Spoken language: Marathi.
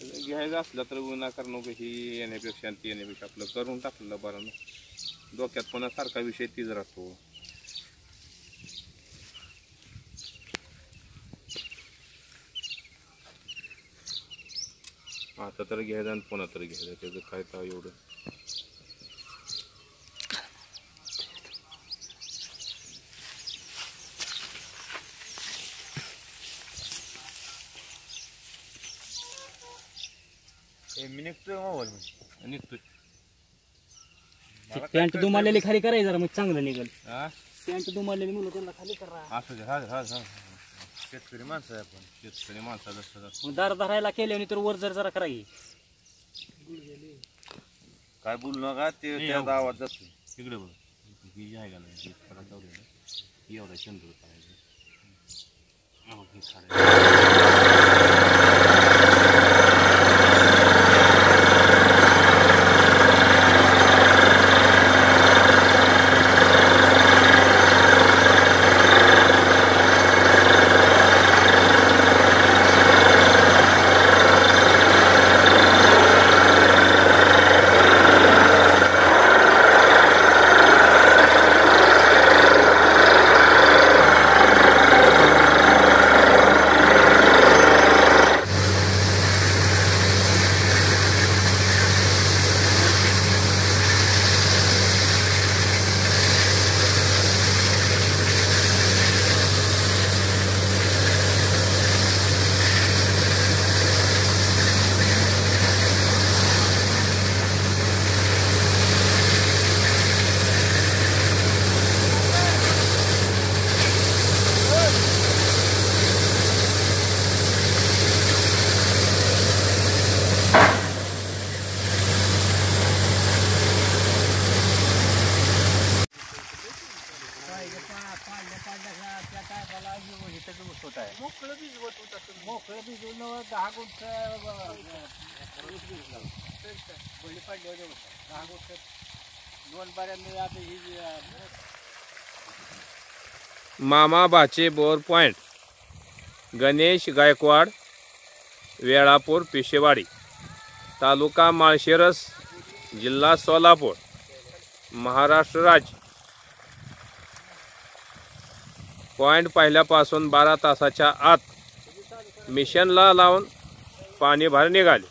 घ्यायचं असलं तर विनाकारण कशी येण्यापेक्षा ती येण्यापेक्षा आपलं करून टाकलेलं बरं ना. डोक्यात पुन्हा सारखा विषय तीच राहतो. आता तर घ्यायचं आणि पुन्हा तर घ्यायचं, त्याचं काय तर एवढं. मी निघतोय मोबाईल निघतोय. पॅन्ट दुमारलेली खाली करायची जरा, मग चांगलं निघेल. पॅन्ट दुमारलेली मुलं त्यांना खाली करा. असू दे. हा शेतकरी माणसं आहे आपण. शेतकरी माणसाचं असतं. मग दार धरायला केल्याने तर वर जरा करायची. काय बोलू नका ते त्याचा आवाज जातो. तिकडे बघ ही आहे का नाही एवढा चंद्र पाहिजे. मोकळं भिजवून 10 गुंठ बळी पडले होते. 10 गुंठ 2 बाऱ्यांनी आता ही मामा बाचे बोर पॉइंट, गणेश गायकवाड, वेळापूर पिशेवाडी, तालुका माळशिरस, जिल्हा सोलापूर, महाराष्ट्र राज्य. पॉइंट पहिल्यापासून 12 तासाच्या आत मिशनला लावून पाणी बाहेर निघाले.